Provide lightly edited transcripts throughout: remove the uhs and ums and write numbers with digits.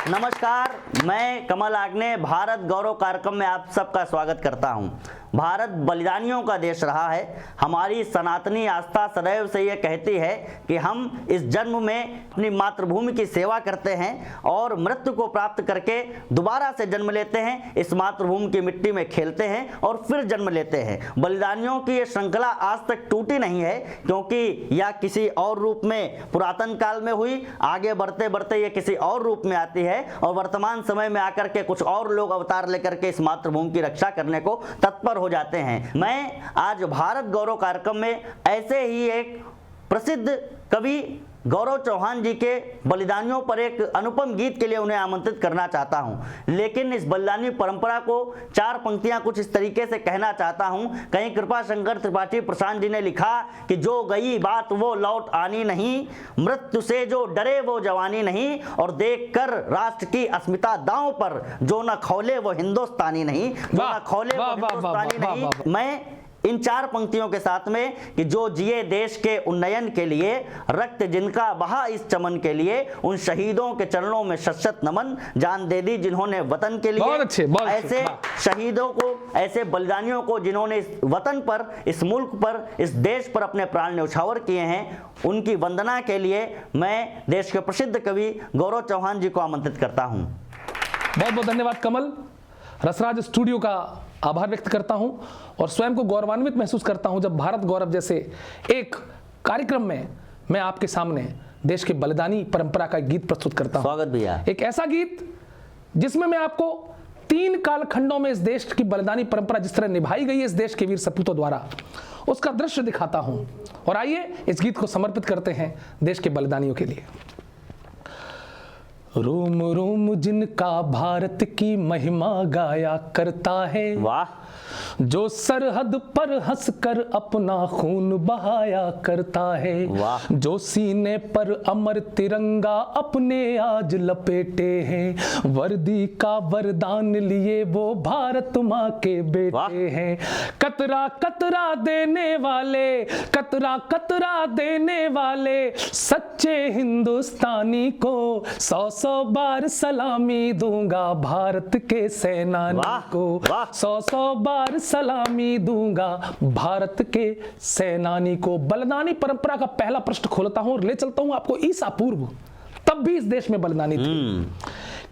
नमस्कार, मैं कमल आग्ने भारत गौरव कार्यक्रम में आप सबका स्वागत करता हूं। भारत बलिदानियों का देश रहा है। हमारी सनातनी आस्था सदैव से ये कहती है कि हम इस जन्म में अपनी मातृभूमि की सेवा करते हैं और मृत्यु को प्राप्त करके दोबारा से जन्म लेते हैं, इस मातृभूमि की मिट्टी में खेलते हैं और फिर जन्म लेते हैं। बलिदानियों की ये श्रृंखला आज तक टूटी नहीं है, क्योंकि यह किसी और रूप में पुरातन काल में हुई, आगे बढ़ते बढ़ते ये किसी और रूप में आती है और वर्तमान समय में आकर के कुछ और लोग अवतार लेकर के इस मातृभूमि की रक्षा करने को तत्पर हो जाते हैं। मैं आज भारत गौरव कार्यक्रम में ऐसे ही एक प्रसिद्ध कवि गौरव चौहान जी के बलिदानियों पर एक अनुपम गीत के लिए उन्हें आमंत्रित करना चाहता हूं। लेकिन इस बलिदानी परंपरा को चार पंक्तियां कुछ इस तरीके से कहना चाहता हूं। कहीं कृपा शंकर त्रिपाठी प्रशांत जी ने लिखा कि जो गई बात वो लौट आनी नहीं, मृत्यु से जो डरे वो जवानी नहीं, और देख कर राष्ट्र की अस्मिता दांव पर जो न खौले वो हिंदुस्तानी नहीं, जो न खौले वो हिंदुस्तानी नहीं। मैं इन चार पंक्तियों के साथ में कि जो जिए देश के उन्नयन के लिए, रक्त जिनका बहा इस चमन के लिए, उन शहीदों के चरणों में शत नमन, जान दे दी जिन्होंने वतन के लिए। बहुत अच्छे। ऐसे शहीदों को, ऐसे बलिदानियों को जिन्होंने इस वतन पर, इस मुल्क पर, इस देश पर अपने प्राण न्यौछावर किए हैं, उनकी वंदना के लिए मैं देश के प्रसिद्ध कवि गौरव चौहान जी को आमंत्रित करता हूं। बहुत बहुत धन्यवाद कमल। रसराज स्टूडियो का आभार व्यक्त करता हूं और स्वयं को गौरवान्वित महसूस करता हूं जब भारत गौरव जैसे एक कार्यक्रम में मैं आपके सामने देश के बलिदानी परंपरा का गीत प्रस्तुत करता हूं। स्वागत भैया। एक ऐसा गीत जिसमें मैं आपको 3 कालखंडों में इस देश की बलिदानी परंपरा जिस तरह निभाई गई है इस देश के वीर सपूतों द्वारा, उसका दृश्य दिखाता हूं। और आइए इस गीत को समर्पित करते हैं देश के बलिदानियों के लिए। रोम रोम जिनका भारत की महिमा गाया करता है, वाह, जो सरहद पर हंसकर अपना खून बहाया करता है, वाह, जो सीने पर अमर तिरंगा अपने आज लपेटे हैं, वर्दी का वरदान लिए वो भारत माँ के बेटे हैं। कतरा कतरा देने वाले, कतरा कतरा देने वाले सच्चे हिंदुस्तानी को 100 बार सलामी दूंगा भारत के सेनानी को, 100 बार सलामी दूंगा भारत के सेनानी को। बलिदानी परंपरा का पहला पृष्ठ खोलता हूं और ले चलता हूं आपको ईसा पूर्व। तब भी इस देश में बलिदानी थी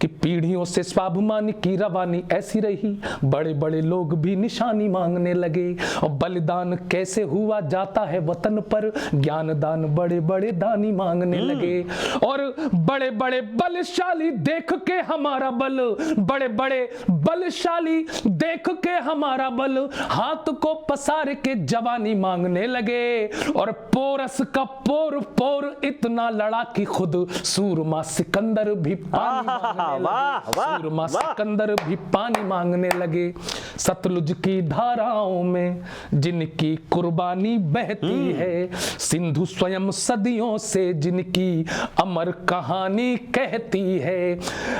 कि पीढ़ियों से स्वाभिमान की रवानी ऐसी रही, बड़े बड़े लोग भी निशानी मांगने लगे। और बलिदान कैसे हुआ जाता है वतन पर, ज्ञान दान बड़े बड़े दानी मांगने लगे। और बड़े बड़े बलशाली देख के हमारा बल, बड़े बड़े बलशाली देख के हमारा बल, हाथ को पसार के जवानी मांगने लगे। और पोरस का पोर पोर इतना लड़ा कि खुद सूरमा सिकंदर भी पानी सूरमा सिकंदर भी पानी मांगने लगे। सतलुज की धाराओं में जिनकी कुर्बानी बहती है, सिंधु स्वयं सदियों से जिनकी अमर कहानी कहती है।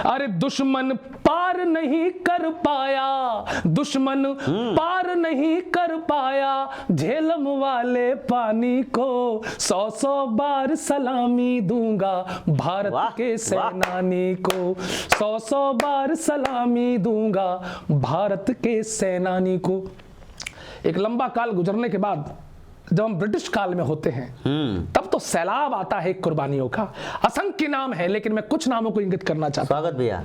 अरे दुश्मन पार नहीं कर पाया, दुश्मन पार नहीं कर पाया झेलम वाले पानी को, 100 बार सलामी दूंगा भारत के सेनानी को, 100 बार सलामी दूंगा भारत के सेनानी को। एक लंबा काल गुजरने के बाद जब हम ब्रिटिश काल में होते हैं तब तो सैलाब आता है कुर्बानियों का। असंख्य नाम है लेकिन मैं कुछ नामों को इंगित करना चाहता हूं। स्वागत भैया।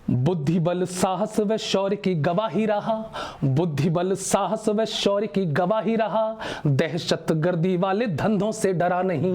बुद्धि बल साहस व शौर्य की गवाही रहा, बुद्धि बल साहस व शौर्य की गवाही रहा, दहशत गर्दी वाले धंधों से डरा नहीं,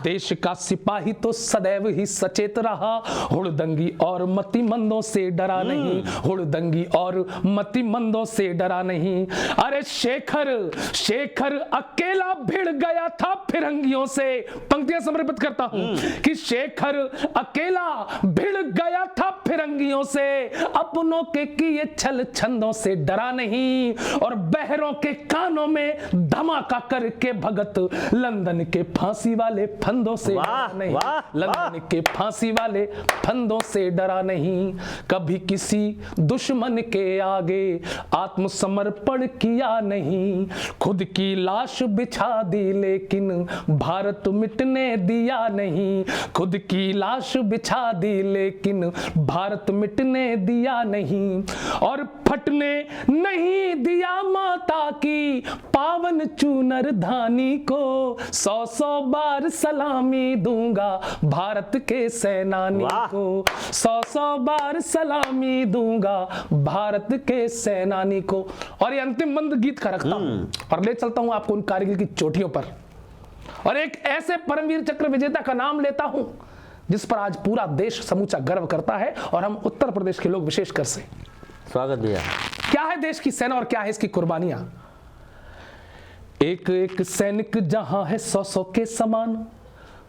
देश का सिपाही तो सदैव ही सचेत रहा, हुड़दंगी और मतिमंदों से डरा नहीं, हुड़दंगी और मतिमंदों से डरा नहीं। अरे शेखर शेखर अकेला भिड़ गया था फिरंगियों से। पंक्तियां समर्पित करता हूं कि शेखर अकेला भिड़ गया था फिरंगियों विरोधियों से, अपनों के किए छल छंदों से डरा नहीं, और बहरों के कानों में धमाका करके भगत लंदन के फांसी वाले फंदों से डरा नहीं, लंदन के फांसी वाले फंदों से डरा नहीं। कभी किसी दुश्मन के आगे आत्मसमर्पण किया नहीं, खुद की लाश बिछा दी लेकिन भारत मिटने दिया नहीं, खुद की लाश बिछा दी लेकिन भारत मिटने दिया नहीं, और फटने नहीं दिया माता की पावन चूनर धानी को, 100-100 बार सलामी दूंगा भारत के सेनानी को, 100-100 बार सलामी दूंगा भारत के सेनानी को। और ये अंतिम बंद गीत का रखता हूं और ले चलता हूं आपको उन कारगिल की चोटियों पर, और एक ऐसे परमवीर चक्र विजेता का नाम लेता हूं जिस पर आज पूरा देश समूचा गर्व करता है, और हम उत्तर प्रदेश के लोग विशेषकर से। स्वागत भैया। क्या है देश की सेना और क्या है इसकी कुर्बानियां? एक एक सैनिक जहां है 100-100 के समान,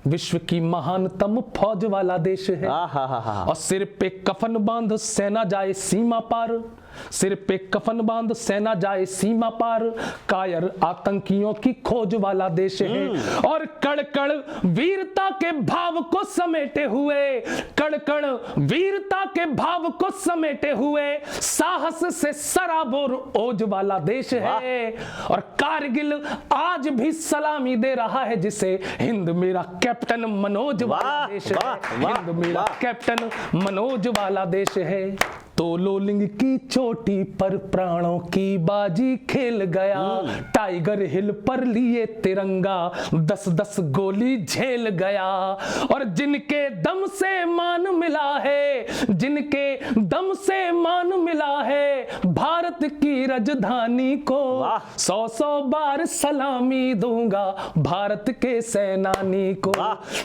विश्व की महानतम फौज वाला देश है। और सिर पे कफन बांध सेना जाए सीमा पार, सिर पे कफन बांध सेना जाए सीमा पार, कायर आतंकियों की खोज वाला देश है। और कण कण वीरता के भाव को समेटे हुए, कण कण वीरता के भाव को समेटे हुए, साहस से सराबोर ओज वाला देश है। और कारगिल आज भी सलामी दे रहा है जिसे, हिंद मेरा कैप्टन मनोज वाला देश है, हिंद मेरा कैप्टन मनोज वाला देश है। तो लोलिंग की चोटी पर प्राणों की बाजी खेल गया, टाइगर हिल पर लिए तिरंगा 10-10 गोली झेल गया। और जिनके दम से मान मिला है, जिनके दम से मान मिला है भारत की राजधानी को, 100-100 बार सलामी दूंगा भारत के सेनानी को,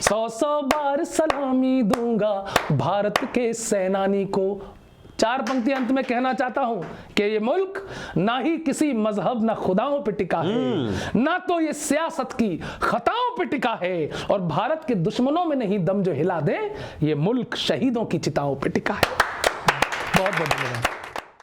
100-100 बार सलामी दूंगा भारत के सेनानी को। 4 पंक्ति अंत में कहना चाहता हूं कि ये मुल्क ना ही किसी मजहब ना खुदाओं पे टिका है, ना तो ये सियासत की खताओं पे टिका है, और भारत के दुश्मनों में नहीं दम जो हिला दे, ये मुल्क शहीदों की चिताओं पे टिका है। बहुत बहुत धन्यवाद।